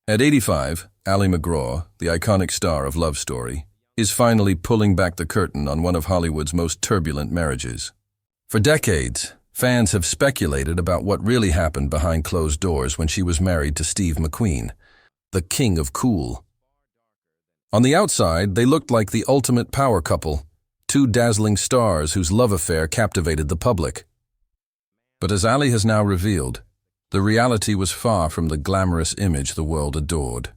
At 85, Ali MacGraw, the iconic star of Love Story, is finally pulling back the curtain on one of Hollywood's most turbulent marriages. For decades, fans have speculated about what really happened behind closed doors when she was married to Steve McQueen, the king of cool. On the outside, they looked like the ultimate power couple, two dazzling stars whose love affair captivated the public. But as Ali has now revealed, the reality was far from the glamorous image the world adored.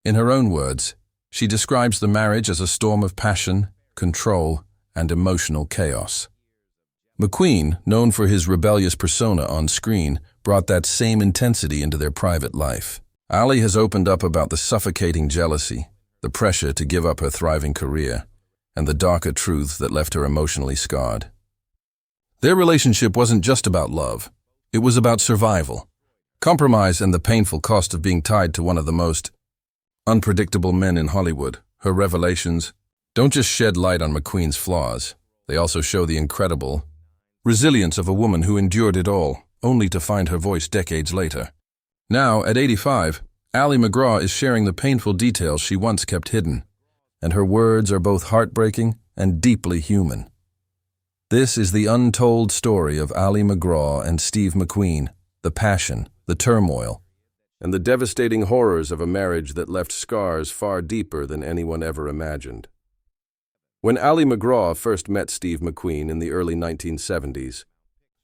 In her own words, she describes the marriage as a storm of passion, control, and emotional chaos. McQueen, known for his rebellious persona on screen, brought that same intensity into their private life. Ali has opened up about the suffocating jealousy, the pressure to give up her thriving career, and the darker truths that left her emotionally scarred. Their relationship wasn't just about love. It was about survival, compromise, and the painful cost of being tied to one of the most unpredictable men in Hollywood. Her revelations don't just shed light on McQueen's flaws, they also show the incredible resilience of a woman who endured it all, only to find her voice decades later. Now, at 85, Ali MacGraw is sharing the painful details she once kept hidden, and her words are both heartbreaking and deeply human. This is the untold story of Ali MacGraw and Steve McQueen, the passion, the turmoil, and the devastating horrors of a marriage that left scars far deeper than anyone ever imagined. When Ali MacGraw first met Steve McQueen in the early 1970s,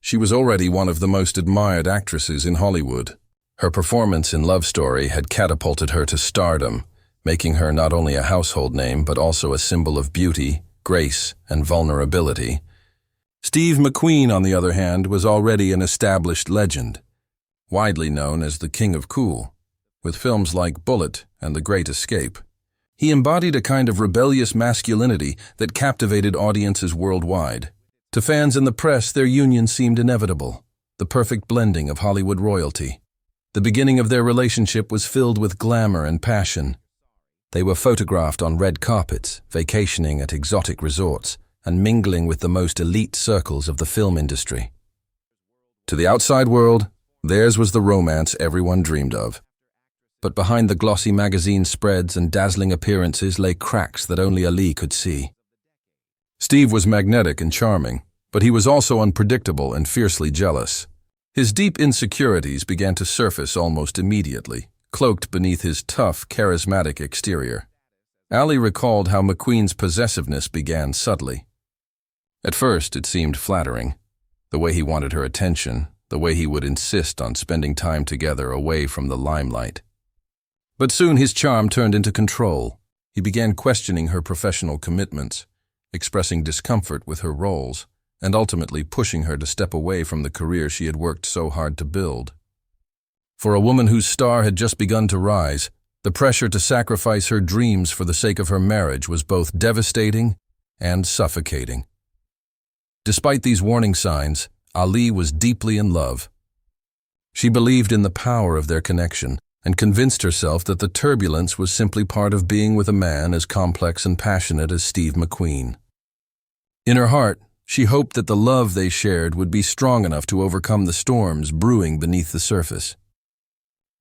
she was already one of the most admired actresses in Hollywood. Her performance in Love Story had catapulted her to stardom, making her not only a household name but also a symbol of beauty, grace, and vulnerability. Steve McQueen, on the other hand, was already an established legend, widely known as the King of Cool, with films like Bullet and The Great Escape. He embodied a kind of rebellious masculinity that captivated audiences worldwide. To fans and the press, their union seemed inevitable, the perfect blending of Hollywood royalty. The beginning of their relationship was filled with glamour and passion. They were photographed on red carpets, vacationing at exotic resorts, and mingling with the most elite circles of the film industry. To the outside world, theirs was the romance everyone dreamed of. But behind the glossy magazine spreads and dazzling appearances lay cracks that only Ali could see. Steve was magnetic and charming, but he was also unpredictable and fiercely jealous. His deep insecurities began to surface almost immediately, cloaked beneath his tough, charismatic exterior. Ali recalled how McQueen's possessiveness began subtly. At first, it seemed flattering, the way he wanted her attention, the way he would insist on spending time together away from the limelight. But soon his charm turned into control. He began questioning her professional commitments, expressing discomfort with her roles, and ultimately pushing her to step away from the career she had worked so hard to build. For a woman whose star had just begun to rise, the pressure to sacrifice her dreams for the sake of her marriage was both devastating and suffocating. Despite these warning signs, Ali was deeply in love. She believed in the power of their connection and convinced herself that the turbulence was simply part of being with a man as complex and passionate as Steve McQueen. In her heart, she hoped that the love they shared would be strong enough to overcome the storms brewing beneath the surface.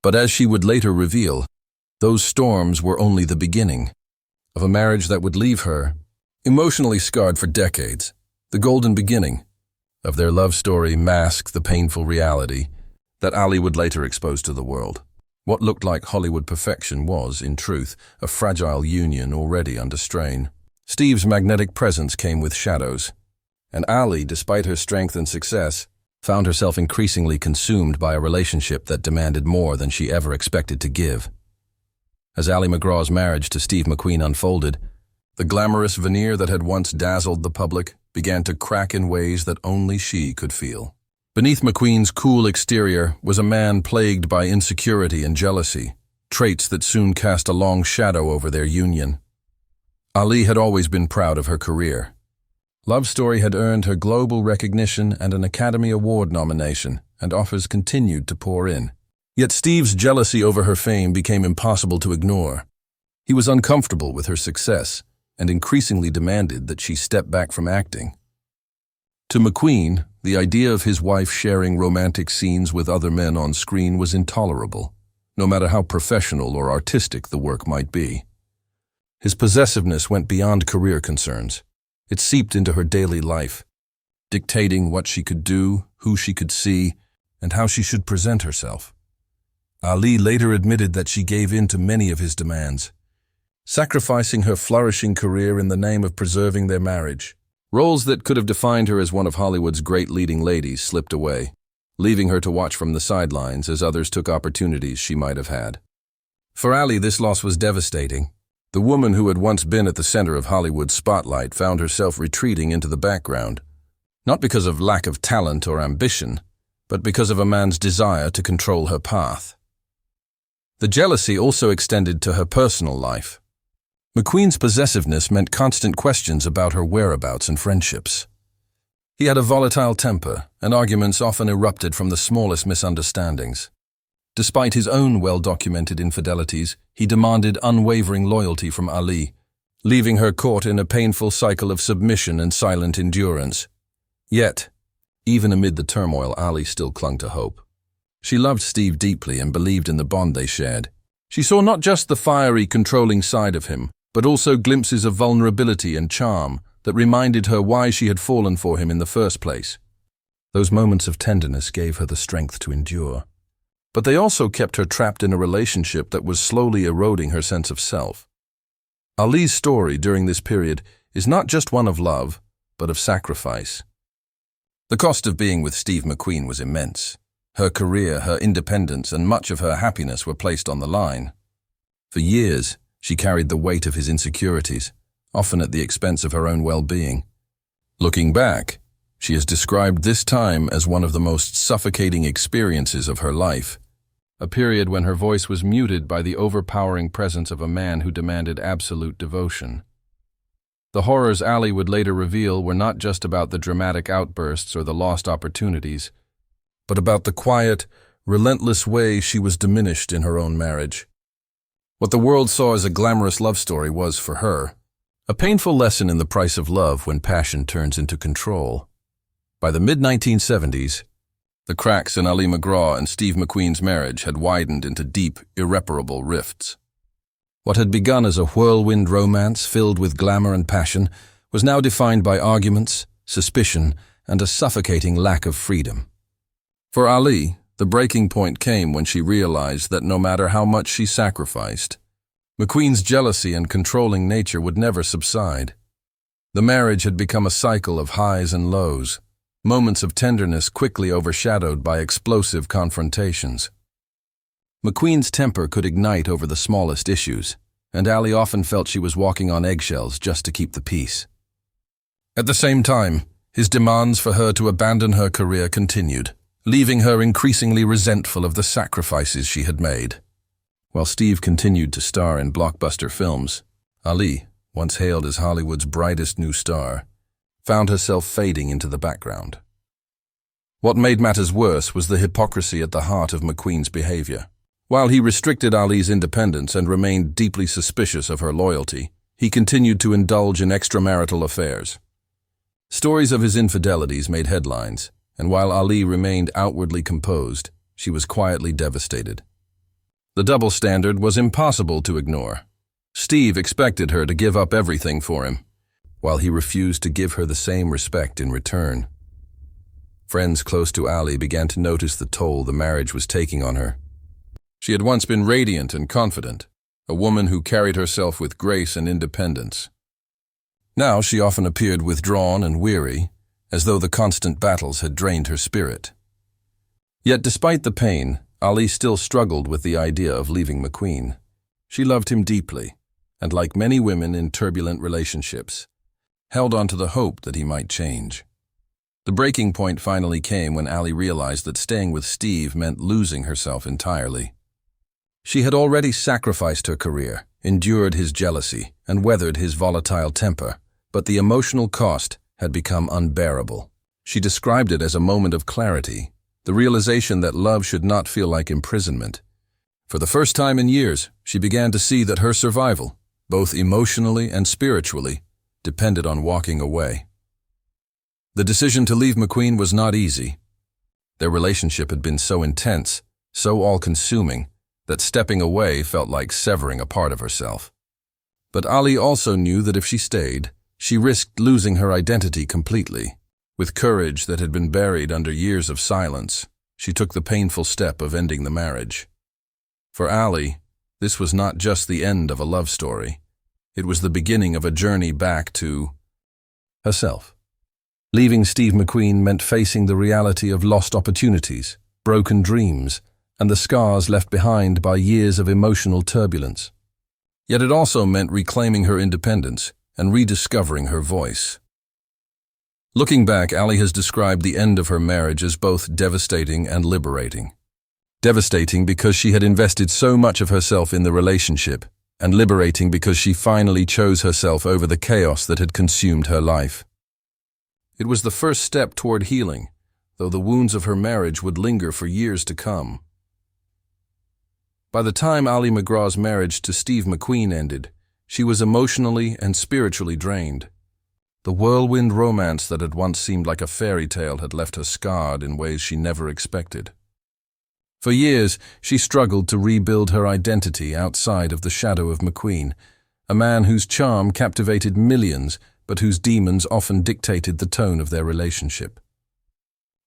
But as she would later reveal, those storms were only the beginning of a marriage that would leave her emotionally scarred for decades. The golden beginning of their love story masked the painful reality that Ali would later expose to the world. What looked like Hollywood perfection was, in truth, a fragile union already under strain. Steve's magnetic presence came with shadows, and Ali, despite her strength and success, found herself increasingly consumed by a relationship that demanded more than she ever expected to give. As Ali MacGraw's marriage to Steve McQueen unfolded, the glamorous veneer that had once dazzled the public began to crack in ways that only she could feel. Beneath McQueen's cool exterior was a man plagued by insecurity and jealousy, traits that soon cast a long shadow over their union. Ali had always been proud of her career. Love Story had earned her global recognition and an Academy Award nomination, and offers continued to pour in. Yet Steve's jealousy over her fame became impossible to ignore. He was uncomfortable with her success, and increasingly demanded that she step back from acting. To McQueen, the idea of his wife sharing romantic scenes with other men on screen was intolerable. no matter how professional or artistic the work might be. His possessiveness went beyond career concerns. It seeped into her daily life, dictating what she could do, who she could see, and how she should present herself. Ali later admitted that she gave in to many of his demands, sacrificing her flourishing career in the name of preserving their marriage. Roles that could have defined her as one of Hollywood's great leading ladies slipped away, leaving her to watch from the sidelines as others took opportunities she might have had. For Ali, this loss was devastating. The woman who had once been at the center of Hollywood's spotlight found herself retreating into the background, not because of lack of talent or ambition, but because of a man's desire to control her path. The jealousy also extended to her personal life. McQueen's possessiveness meant constant questions about her whereabouts and friendships. He had a volatile temper, and arguments often erupted from the smallest misunderstandings. Despite his own well-documented infidelities, he demanded unwavering loyalty from Ali, leaving her caught in a painful cycle of submission and silent endurance. Yet, even amid the turmoil, Ali still clung to hope. She loved Steve deeply and believed in the bond they shared. She saw not just the fiery, controlling side of him, but also glimpses of vulnerability and charm that reminded her why she had fallen for him in the first place. Those moments of tenderness gave her the strength to endure. But they also kept her trapped in a relationship that was slowly eroding her sense of self. Ali's story during this period is not just one of love, but of sacrifice. The cost of being with Steve McQueen was immense. Her career, her independence, and much of her happiness were placed on the line. For years, she carried the weight of his insecurities, often at the expense of her own well-being. Looking back, she has described this time as one of the most suffocating experiences of her life, a period when her voice was muted by the overpowering presence of a man who demanded absolute devotion. The horrors Ali would later reveal were not just about the dramatic outbursts or the lost opportunities, but about the quiet, relentless way she was diminished in her own marriage. What the world saw as a glamorous love story was, for her, a painful lesson in the price of love when passion turns into control. By the mid-1970s, the cracks in Ali MacGraw and Steve McQueen's marriage had widened into deep, irreparable rifts. What had begun as a whirlwind romance filled with glamour and passion was now defined by arguments, suspicion, and a suffocating lack of freedom. For Ali, the breaking point came when she realized that no matter how much she sacrificed, McQueen's jealousy and controlling nature would never subside. The marriage had become a cycle of highs and lows, moments of tenderness quickly overshadowed by explosive confrontations. McQueen's temper could ignite over the smallest issues, and Ali often felt she was walking on eggshells just to keep the peace. At the same time, his demands for her to abandon her career continued, leaving her increasingly resentful of the sacrifices she had made. While Steve continued to star in blockbuster films, Ali, once hailed as Hollywood's brightest new star, found herself fading into the background. What made matters worse was the hypocrisy at the heart of McQueen's behavior. While he restricted Ali's independence and remained deeply suspicious of her loyalty, he continued to indulge in extramarital affairs. Stories of his infidelities made headlines, and while Ali remained outwardly composed, she was quietly devastated. The double standard was impossible to ignore. Steve expected her to give up everything for him, while he refused to give her the same respect in return. Friends close to Ali began to notice the toll the marriage was taking on her. She had once been radiant and confident, a woman who carried herself with grace and independence. Now she often appeared withdrawn and weary, as though the constant battles had drained her spirit. Yet despite the pain, Ali still struggled with the idea of leaving McQueen. She loved him deeply, and like many women in turbulent relationships, held on to the hope that he might change. The breaking point finally came when Ali realized that staying with Steve meant losing herself entirely. She had already sacrificed her career, endured his jealousy, and weathered his volatile temper, but the emotional cost had become unbearable. She described it as a moment of clarity, the realization that love should not feel like imprisonment. For the first time in years, she began to see that her survival, both emotionally and spiritually, depended on walking away. The decision to leave McQueen was not easy. Their relationship had been so intense, so all-consuming, that stepping away felt like severing a part of herself. But Ali also knew that if she stayed, she risked losing her identity completely. With courage that had been buried under years of silence, she took the painful step of ending the marriage. For Ali, this was not just the end of a love story. It was the beginning of a journey back to herself. Leaving Steve McQueen meant facing the reality of lost opportunities, broken dreams, and the scars left behind by years of emotional turbulence. Yet it also meant reclaiming her independence and rediscovering her voice. Looking back, Ali has described the end of her marriage as both devastating and liberating. Devastating because she had invested so much of herself in the relationship, and liberating because she finally chose herself over the chaos that had consumed her life. It was the first step toward healing, though the wounds of her marriage would linger for years to come. By the time Ali MacGraw's marriage to Steve McQueen ended, she was emotionally and spiritually drained. The whirlwind romance that had once seemed like a fairy tale had left her scarred in ways she never expected. For years, she struggled to rebuild her identity outside of the shadow of McQueen, a man whose charm captivated millions, but whose demons often dictated the tone of their relationship.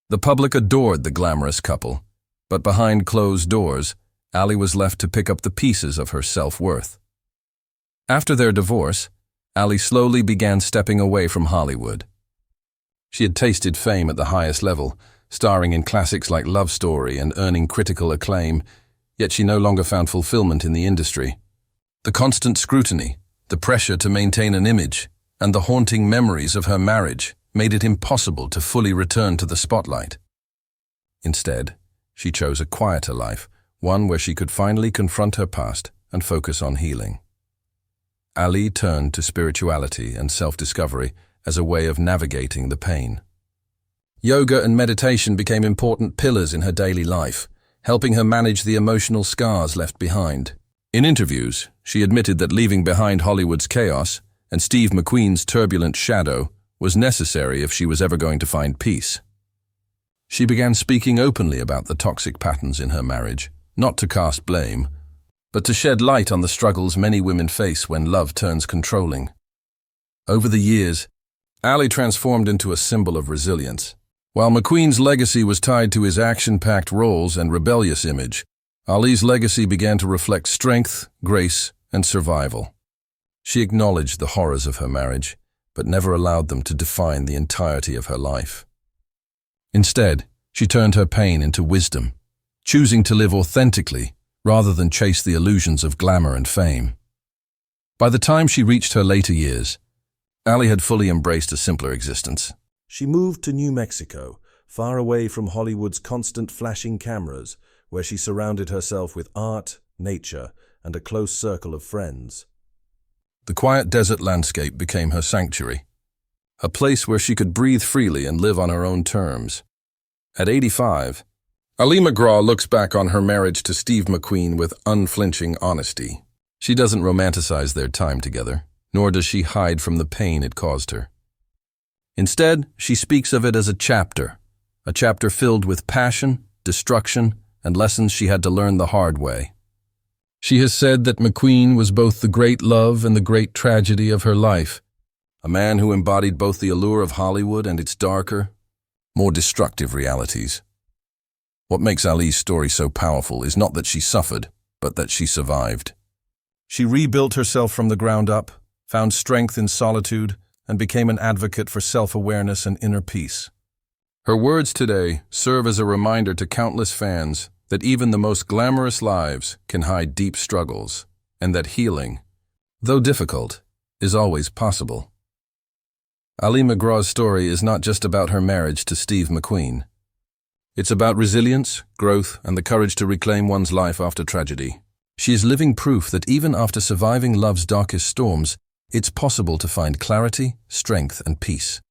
The public adored the glamorous couple, but behind closed doors, Ali was left to pick up the pieces of her self-worth. After their divorce, Ali slowly began stepping away from Hollywood. She had tasted fame at the highest level, starring in classics like Love Story and earning critical acclaim, yet she no longer found fulfillment in the industry. The constant scrutiny, the pressure to maintain an image, and the haunting memories of her marriage made it impossible to fully return to the spotlight. Instead, she chose a quieter life, one where she could finally confront her past and focus on healing. Ali turned to spirituality and self-discovery as a way of navigating the pain. Yoga and meditation became important pillars in her daily life, helping her manage the emotional scars left behind. In interviews, she admitted that leaving behind Hollywood's chaos and Steve McQueen's turbulent shadow was necessary if she was ever going to find peace. She began speaking openly about the toxic patterns in her marriage, not to cast blame, but to shed light on the struggles many women face when love turns controlling. Over the years, Ali transformed into a symbol of resilience. While McQueen's legacy was tied to his action-packed roles and rebellious image, Ali's legacy began to reflect strength, grace, and survival. She acknowledged the horrors of her marriage, but never allowed them to define the entirety of her life. Instead, she turned her pain into wisdom, choosing to live authentically rather than chase the illusions of glamour and fame. By the time she reached her later years, Ali had fully embraced a simpler existence. She moved to New Mexico, far away from Hollywood's constant flashing cameras, where she surrounded herself with art, nature, and a close circle of friends. The quiet desert landscape became her sanctuary, a place where she could breathe freely and live on her own terms. At 85, Ali MacGraw looks back on her marriage to Steve McQueen with unflinching honesty. She doesn't romanticize their time together, nor does she hide from the pain it caused her. Instead, she speaks of it as a chapter filled with passion, destruction, and lessons she had to learn the hard way. She has said that McQueen was both the great love and the great tragedy of her life, a man who embodied both the allure of Hollywood and its darker, more destructive realities. What makes Ali's story so powerful is not that she suffered, but that she survived. She rebuilt herself from the ground up, found strength in solitude, and became an advocate for self-awareness and inner peace. Her words today serve as a reminder to countless fans that even the most glamorous lives can hide deep struggles, and that healing, though difficult, is always possible. Ali MacGraw's story is not just about her marriage to Steve McQueen. It's about resilience, growth, and the courage to reclaim one's life after tragedy. She is living proof that even after surviving love's darkest storms, it's possible to find clarity, strength, and peace.